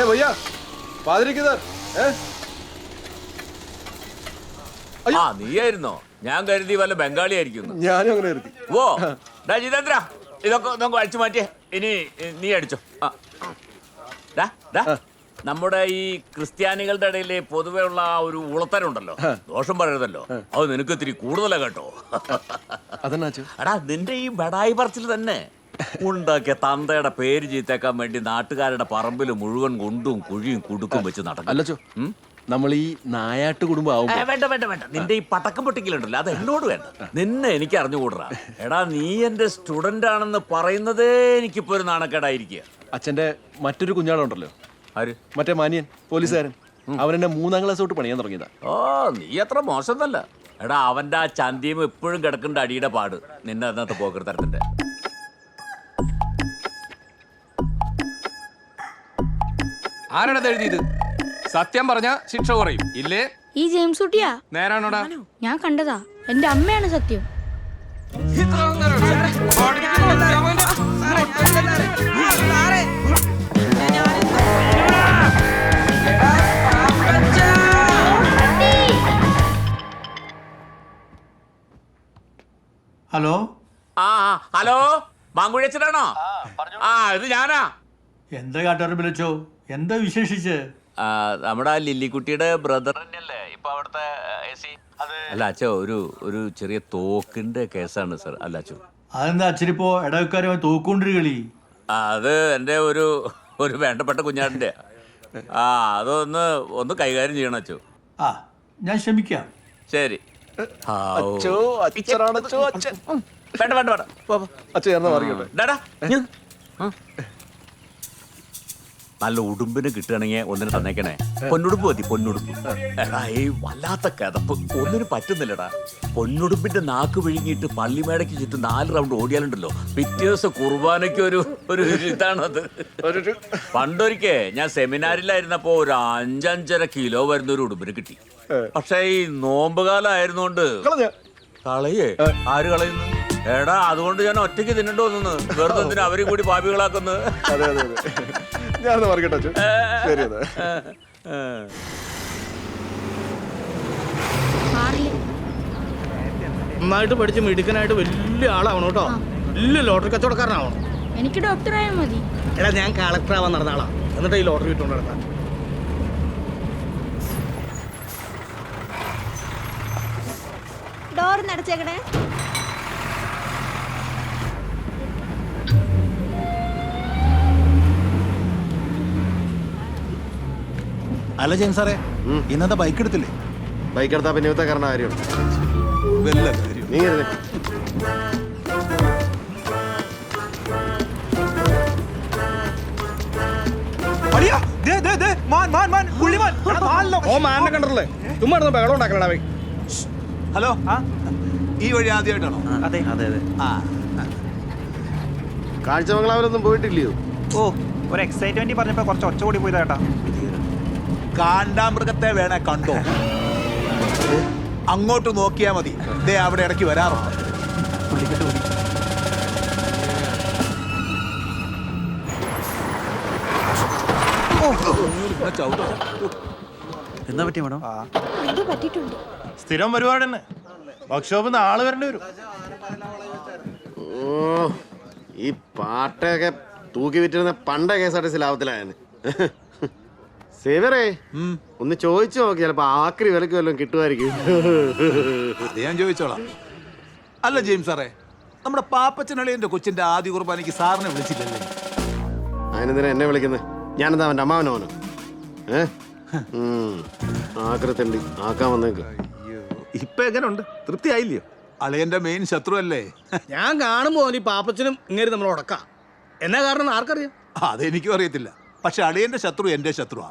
भैया पादरी किधर ആ നീയായിരുന്നോ? ഞാൻ കരുതി വല്ല ബംഗാളി ആയിരിക്കുന്നു. ഞാനും അങ്ങനെ കരുതി. ഓ ജിതേന്ദ്ര, ഇതൊക്കെ നമുക്ക് അടിച്ചു മാറ്റിയേ. ഇനി നീ അടിച്ചോ. നമ്മുടെ ഈ ക്രിസ്ത്യാനികളുടെ ഇടയിൽ പൊതുവെ ഉള്ള ഒരു ഉളത്തരുണ്ടല്ലോ, ദോഷം പറയരുതല്ലോ, അത് നിനക്ക് ഇത്തിരി കൂടുതലാ കേട്ടോ. എടാ നിന്റെ ഈ ബടായി പറച്ചിൽ തന്നെ ഉണ്ടാക്കിയ തന്തയുടെ പേര് ചീത്തേക്കാൻ വേണ്ടി നാട്ടുകാരുടെ പറമ്പിൽ മുഴുവൻ കൊണ്ടും കുഴിയും കുടുക്കും വെച്ച് നടക്കും. നമ്മൾ ഈ നായാട്ട് കുടുംബം വേണ്ട വേണ്ട വേണ്ട, നിന്റെ ഈ പടക്കം പൊട്ടിക്കലുണ്ടല്ലോ അത് എന്നോട് വേണ്ട. നിന്നെ എനിക്ക് അറിഞ്ഞുകൂടാ. എടാ നീ എന്റെ സ്റ്റുഡന്റ് ആണെന്ന് പറയുന്നതേ എനിക്കിപ്പോ ഒരു നാണക്കേടായിരിക്കുക. അച്ഛന്റെ മറ്റൊരു കുഞ്ഞാളുണ്ടല്ലോ, ആര്? മറ്റേ മാനിയൻ പോലീസുകാരൻ. അവൻ എന്നെ 3ാം ക്ലാസ് തൊട്ട് പണിയാൻ തുടങ്ങിയതാ. ഓ നീ അത്ര മോശമൊന്നല്ല. എടാ അവന്റെ ആ ചന്തിയും എപ്പോഴും കിടക്കേണ്ട അടിയുടെ പാട് നിന്നെ അതിനകത്ത് പോക്കൃതരത്തിന്റെ. ആരാണത് എഴുതിയത്? സത്യം പറഞ്ഞ ശിക്ഷ കുറയും ഇല്ലേ? ഈ ജെയിംസ് കുട്ടിയാ. നേരാണോടാ? ഞാൻ കണ്ടതാ. എന്റെ അമ്മയാണ് സത്യം. ഹലോ. ഹലോ മാങ്കുഴിയച്ചനാണോ? ആ ഇത് ഞാനാ. എന്താ കാട്ടുകാരൻ വിളിച്ചോ? എന്താ വിശേഷിച്ച്? നമ്മുടെ ആ ലില്ലിക്കുട്ടിയുടെ ബ്രദർ തന്നെയല്ലേ ഇപ്പൊ അവിടുത്തെ AC? അല്ല അച്ഛോ, ഒരു ചെറിയ തോക്കിന്റെ കേസാണ് സർ. അല്ല അച്ഛോ, അതെന്താ അച്ഛനിപ്പോ ഇടവക്കാരുമായി തോക്കൊണ്ടൊരു കളി? അത് എൻ്റെ ഒരു വേണ്ടപ്പെട്ട കുഞ്ഞാടിന്റെ. അതൊന്ന് കൈകാര്യം ചെയ്യണം അച്ഛോ. ആ ഞാൻ ശ്രമിക്കാം. ശരി. വേണ്ട വേണ്ട വേണ്ട, നല്ല ഉടുമ്പിന് കിട്ടുകയാണെങ്കിൽ ഒന്നിന് തന്നേക്കണേ. പൊന്നുടുപ്പ് മതി, പൊന്നുടുപ്പ്. എടാ ഈ വല്ലാത്ത കിതപ്പ് ഒന്നിനും പറ്റുന്നില്ലടാ. പൊന്നുടുപ്പിന്റെ നാക്ക് വിഴുങ്ങിയിട്ട് പള്ളിമേടയ്ക്ക് ചുറ്റും 4 റൗണ്ട് ഓടിയാലുണ്ടല്ലോ, പിറ്റേ ദിവസം കുർബാനയ്ക്ക് ഒരു ഇതാണത്. പണ്ടൊരിക്കേ ഞാൻ സെമിനാറിലായിരുന്നപ്പോ ഒരു 5-5.5 കിലോ വരുന്ന ഒരു ഉടുമ്പിന് കിട്ടി. പക്ഷെ ഈ നോമ്പ് കാലം ആയിരുന്നോണ്ട് കളയേ. ആര് കളയുന്നു? എടാ അതുകൊണ്ട് ഞാൻ ഒറ്റയ്ക്ക് തിന്നിട്ട് വന്നു. വെറുതെ എന്തിനാ അവരും കൂടി പാപികളാക്കുന്നത്? നന്നായിട്ട് പഠിച്ച് മിടുക്കനായിട്ട് വലിയ ആളാവണം കേട്ടോ. വലിയ ലോട്ടറി കച്ചവടക്കാരനാവണം. എനിക്ക് ഡോക്ടറായാൽ മതി. എടാ ഞാൻ കളക്ടർ ആവാൻ നടന്ന ആളാ, എന്നിട്ട് ഈ ലോട്ടറി വിട്ടുകൊണ്ട് നടത്താൻ. ഡോർ നടച്ചേക്കണേ. അല്ല ജെയിംസ് സാറേ, ഇന്നത്തെ ബൈക്ക് എടുത്തില്ലേ? ബൈക്ക് എടുത്താ പിന്നെ ഇവത്തെ കാരണം കാര്യമുണ്ട്. നീ ഓ മാനെ കണ്ടല്ലേ, ചുമ്മാ ബഹളം ഉണ്ടാക്കണടാ. ഹലോ, ഈ വഴി ആദ്യമായിട്ടാണോ? അതെ അതെ അതെ. കാഴ്ചമംഗലാവരൊന്നും പോയിട്ടില്ലയോ? ഓ ഒരു എക്സൈറ്റ്മെന്റ് പറഞ്ഞപ്പോ കുറച്ച് ഒച്ച കൂടി പോയതാ കേട്ടാ. കാണ്ടാമൃഗത്തെ വേണേ കണ്ടോ? അങ്ങോട്ട് നോക്കിയാ മതി, ദേ അവിടെ ഇടയ്ക്ക് വരാറുണ്ട്. എന്താ പറ്റി മേഡം? എന്തോ പറ്റിയിട്ടുണ്ട്. സ്ഥിരം പരിപാടി തന്നെ. വർക്ക്ഷോപ്പിൽ നിന്ന് ആള് വരേണ്ടി വരും. ഓ ഈ പാട്ടൊക്കെ തൂക്കി വിറ്റിരുന്ന പണ്ട KSRTC ലാഭത്തിലായെന്ന്. സേവറേ ഒന്ന് ചോദിച്ചു നോക്കി, ചിലപ്പോ ആക്രി വിലക്ക് വല്ലതും കിട്ടുമായിരിക്കും. അത് ഞാൻ ചോദിച്ചോളാം. അല്ല ജെയിംസ് സാറേ, നമ്മുടെ പാപ്പച്ചനളിയന്റെ കൊച്ചിന്റെ ആദ്യ കുർബാനയ്ക്ക് സാറിനെ വിളിച്ചില്ലല്ലേ? അതിനെന്തിനാ എന്നെ വിളിക്കുന്നത്? ഞാനെന്താ അവന്റെ അമ്മാവനോനോ? ആക്രത്തണ്ടി ആക്കാൻ വന്നേക്ക്. ഇപ്പൊ എങ്ങനെയുണ്ട്? തൃപ്തി ആയില്ലയോ? അളിയന്റെ മെയിൻ ശത്രു അല്ലേ? ഞാൻ കാണുമ്പോ ഈ പാപ്പച്ചനും ഇങ്ങനെ നമ്മൾ ഉടക്കാം. എന്നാ കാരണം ആർക്കറിയാം? അതെനിക്കും അറിയത്തില്ല. പക്ഷെ അളിയന്റെ ശത്രു എന്റെ ശത്രുവാ.